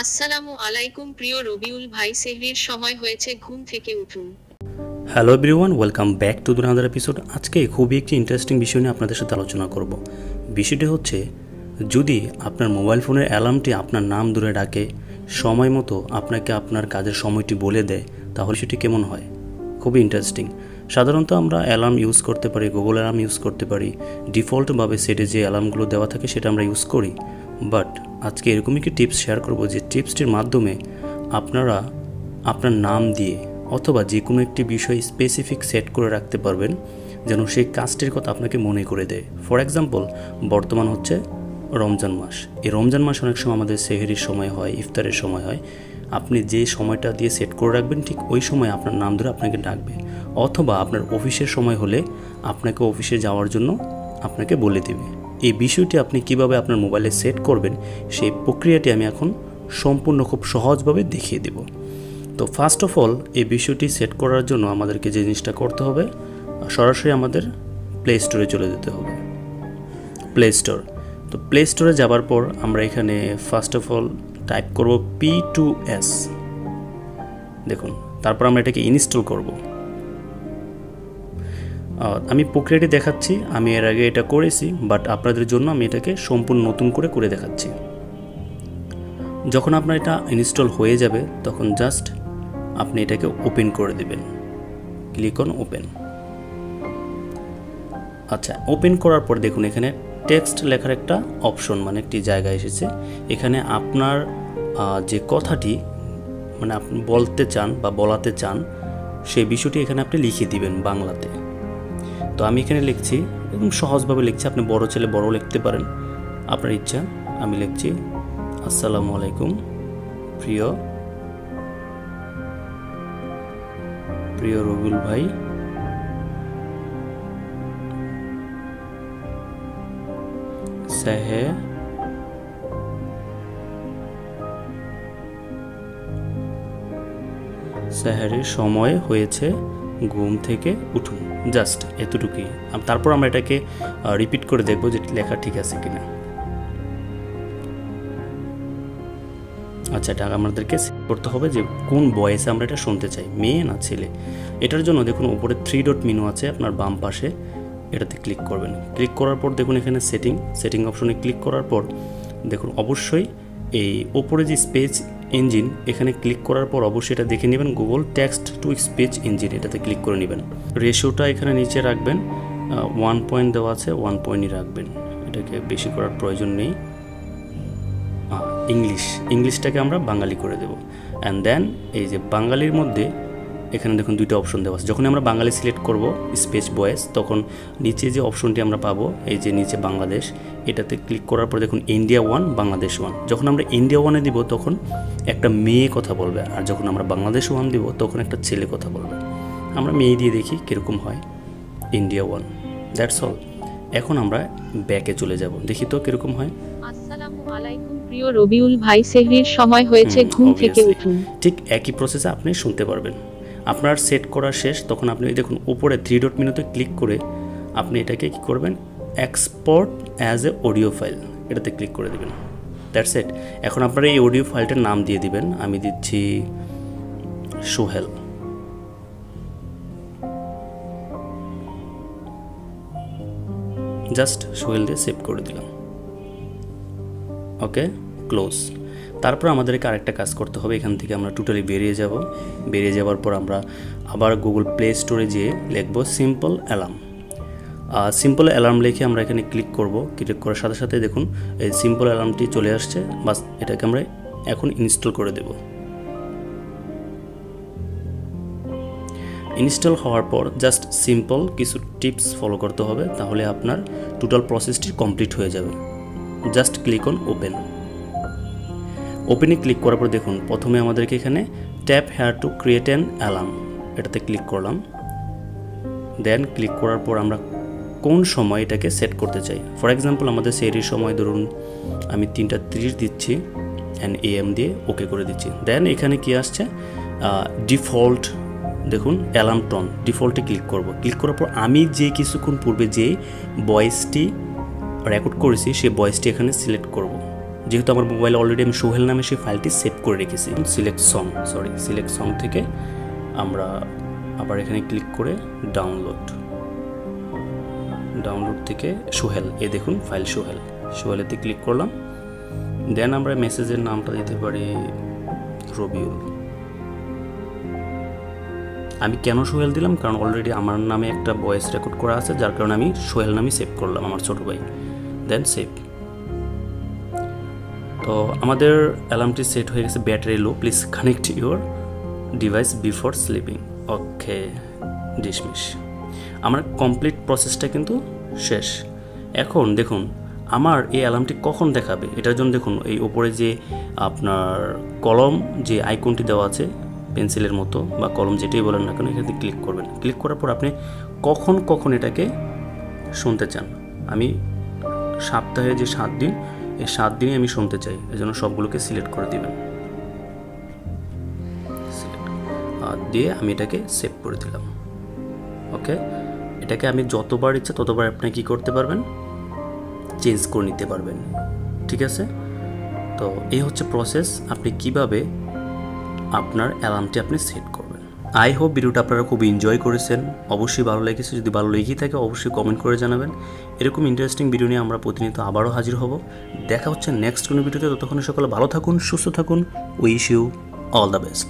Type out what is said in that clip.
আসসালামু আলাইকুম প্রিয় রবিউল ভাই, সেহরির সময় হয়েছে, ঘুম থেকে উঠুন। Hello everyone, welcome back to another episode. আজকে খুবই একটি ইন্টারেস্টিং বিষয় নিয়ে আপনাদের সাথে আলোচনা করব। বিষয়টি হচ্ছে, যদি আপনার মোবাইল ফোনের অ্যালার্মটি আপনার নাম ধরে ডাকে, সময় মতো আপনাকে আপনার কাজের সময়টি বলে দেয়, তাহলে সেটি কেমন হয়? খুবই ইন্টারেস্টিং। সাধারণত আমরা অ্যালার্ম ইউজ করতে পারি, গুগল অ্যালার্ম ইউজ করতে পারি, ডিফল্টভাবে সেটে যে অ্যালার্মগুলো দেওয়া থাকে সেটা আমরা ইউজ করি। বাট আজকে এরকম একটি টিপস শেয়ার করব, যে টিপসটির মাধ্যমে আপনারা আপনার নাম দিয়ে অথবা যে কোনো একটি বিষয় স্পেসিফিক সেট করে রাখতে পারবেন, যেন সেই কাজটির কথা আপনাকে মনে করে দেয়। ফর এক্সাম্পল, বর্তমান হচ্ছে রমজান মাস। এই রমজান মাস অনেক সময় আমাদের সেহরির সময় হয়, ইফতারের সময় হয়। আপনি যে সময়টা দিয়ে সেট করে রাখবেন, ঠিক ওই সময় আপনার নাম ধরে আপনাকে ডাকবে। অথবা আপনার অফিসের সময় হলে আপনাকে অফিসে যাওয়ার জন্য আপনাকে বলে দেবে। এই বিষয়টি আপনি কিভাবে আপনার মোবাইলে সেট করবেন, সেই প্রক্রিয়াটি আমি এখন সম্পূর্ণ খুব সহজভাবে দেখিয়ে দেব। তো ফার্স্ট অফ অল, এই বিষয়টি সেট করার জন্য আমাদেরকে যে জিনিসটা করতে হবে, সরাসরি আমাদের প্লে স্টোরে চলে যেতে হবে। প্লে স্টোর, তো প্লে স্টোরে যাবার পর আমরা এখানে ফার্স্ট অফ অল টাইপ করব P2S। দেখুন, তারপর আমরা এটাকে ইনস্টল করব। আমি প্রক্রিয়াটি দেখাচ্ছি, আমি এর আগে এটা করেছি, বাট আপনাদের জন্য আমি এটাকে সম্পূর্ণ নতুন করে দেখাচ্ছি। যখন আপনার এটা ইনস্টল হয়ে যাবে, তখন জাস্ট আপনি এটাকে ওপেন করে দেবেন। Click on open. আচ্ছা, ওপেন করার পর দেখুন এখানে টেক্সট লেখার একটা অপশন, মানে একটি জায়গা এসেছে। এখানে আপনার যে কথাটি মানে আপনি বলতে চান বা বলাতে চান, সেই বিষয়টি এখানে আপনি লিখে দিবেন বাংলাতে। তো আমি এখানে লিখছি, একদম সহজভাবে লিখছি। আপনি বড় ছেলে বড় লিখতে পারেন, আপনার ইচ্ছা। আমি লিখছি, আসসালামু আলাইকুম প্রিয় রবিউল ভাই, সেহরির সময় হয়েছে, ঘুম থেকে উঠুন। জাস্ট এতটুকুই। তারপর আমরা এটাকে রিপিট করে দেখব যে লেখা ঠিক আছে কিনা। আচ্ছা, এটা আমাদেরকে সেট করতে হবে যে কোন ভয়েসে আমরা এটা শুনতে চাই, মেয়ে না ছেলে। এটার জন্য দেখুন উপরে 3 ডট মেনু আছে আপনার বাম পাশে, এটাতে ক্লিক করবেন। ক্লিক করার পর দেখুন এখানে সেটিং অপশনে ক্লিক করার পর দেখুন অবশ্যই এই ওপরে যে স্পিচ ইঞ্জিন, এখানে ক্লিক করার পর অবশ্যই এটা দেখে নেবেন, Google text to speech engine, এটাতে ক্লিক করে নেবেন। রেশিওটা এখানে নিচে রাখবেন, 1 পয়েন্ট দেওয়া আছে, 1 পয়েন্টই রাখবেন, এটাকে বেশি করার প্রয়োজন নেই। ইংলিশটাকে আমরা বাঙালি করে দেব। অ্যান্ড দেন এই যে বাঙালির মধ্যে এখানে দেখুন 2টা অপশন দেওয়া আছে। যখন আমরা বাঙালি সিলেক্ট করব স্পেস ভয়েস, তখন নিচে যে অপশনটি আমরা পাবো, এই যে নিচে বাংলাদেশ, এটাতে ক্লিক করার পর দেখুন ইন্ডিয়া 1 বাংলাদেশ 1। যখন আমরা ইন্ডিয়া 1-এ দিব তখন একটা মেয়ে কথা বলবে, আর যখন আমরা বাংলাদেশ 1 দিব তখন একটা ছেলে কথা বলবে। আমরা মেয়ে দিয়ে দেখি কীরকম হয়। India 1, that's all. এখন আমরা ব্যাকে চলে যাব, দেখি তো কীরকম হয়। আসসালামু আলাইকুম প্রিয় রবিউল ভাই, সেহরির সময় হয়েছে, ঘুম থেকে উঠুন। ঠিক একই প্রসেসে আপনি শুনতে পারবেন। আপনার সেট করা শেষ, তখন আপনি দেখুন উপরে 3 ডট মেনুতে ক্লিক করে আপনি এটাকে কী করবেন, export as a audio file, এটাতে ক্লিক করে দেবেন। That's it. এখন আপনারা এই অডিও ফাইলটার নাম দিয়ে দিবেন। আমি দিচ্ছি সোহেল। জাস্ট সোহেল দিয়ে সেভ করে দিলাম। ওকে, ক্লোজ। তারপর আমাদেরকে আরেকটা কাজ করতে হবে। এখান থেকে আমরা টোটালি বেরিয়ে যাব। বেরিয়ে যাওয়ার পর আমরা আবার গুগল প্লে স্টোরে যেয়ে লিখব সিম্পল অ্যালার্ম। সিম্পল অ্যালার্ম লিখে আমরা এখানে ক্লিক করব। ক্লিক করার সাথে সাথে দেখুন এই সিম্পল অ্যালার্মটি চলে আসছে। বাস, এটাকে আমরা এখন ইনস্টল করে দেব। ইনস্টল হওয়ার পর জাস্ট সিম্পল কিছু টিপস ফলো করতে হবে, তাহলে আপনার টোটাল প্রসেসটি কমপ্লিট হয়ে যাবে। Just click on open. ওপেনে ক্লিক করার পর দেখুন প্রথমে আমাদেরকে এখানে tap hair to create an alarm, এটাতে ক্লিক করলাম। দেন ক্লিক করার পর আমরা কোন সময় এটাকে সেট করতে চাই। ফর এক্সাম্পল আমাদের সেহরির সময় ধরুন আমি 3:30 দিচ্ছি, অ্যান্ড AM দিয়ে ওকে করে দিচ্ছি। দেন এখানে কি আসছে, ডিফল্ট দেখুন অ্যালার্ম টোন, ডিফল্টে ক্লিক করব। ক্লিক করার পর আমি যে কিছুক্ষণ পূর্বে যে ভয়েসটি রেকর্ড করেছি সেই ভয়েসটি এখানে সিলেক্ট করব। যেহেতু আমার মোবাইলে অলরেডি আমি সোহেল নামে সেই ফাইলটি সেভ করে রেখেছি। সিলেক্ট সং থেকে আমরা আবার এখানে ক্লিক করে ডাউনলোড থেকে সোহেল, এ দেখুন ফাইল সোহেলেতে ক্লিক করলাম। দেন আমরা মেসেজের নামটা দিতে পারি রবিউল। আমি কেন সোহেল দিলাম, কারণ অলরেডি আমার নামে একটা ভয়েস রেকর্ড করা আছে, যার কারণে আমি সোহেল নামে সেভ করলাম, আমার ছোটো ভাই। দেন সেভ। তো আমাদের অ্যালার্মটি সেট হয়ে গেছে। Battery low, please connect your device before sleeping. Okay, dismiss. আমার কমপ্লিট প্রসেসটা কিন্তু শেষ। এখন দেখুন আমার এই অ্যালার্মটি কখন দেখাবে, এটার জন্য দেখুন এই ওপরে যে আপনার কলম যে আইকনটি দেওয়া আছে পেন্সিলের মতো বা কলম যেটাই বলেন না কেন, এখানে ক্লিক করবেন। ক্লিক করার পর আপনি কখন এটাকে শুনতে চান। আমি সপ্তাহে যে 7 দিন, এই 7 দিনই আমি শুনতে চাই, এই জন্য সবগুলোকে সিলেক্ট করে দিবেন। দিয়ে আমি এটাকে সেভ করে দিলাম। ওকে, এটাকে আমি যতবার ইচ্ছা ততবার আপনি কী করতে পারবেন, চেঞ্জ করে নিতে পারবেন। ঠিক আছে, তো এই হচ্ছে প্রসেস, আপনি কিভাবে আপনার অ্যালার্মটি আপনি সেট করবেন। আই হোপ ভিডিওটা আপনারা খুব এনজয় করেছেন। অবশ্যই ভালো লেগেছে, যদি ভালো লেগেই থাকে অবশ্যই কমেন্ট করে জানাবেন। এরকম ইন্টারেস্টিং ভিডিও নিয়ে আমরা প্রতিনিয়ত আবারও হাজির হব। দেখা হচ্ছে নেক্সট কোনো ভিডিওতে। ততক্ষণ সকলে ভালো থাকুন, সুস্থ থাকুন। Wish you all the best.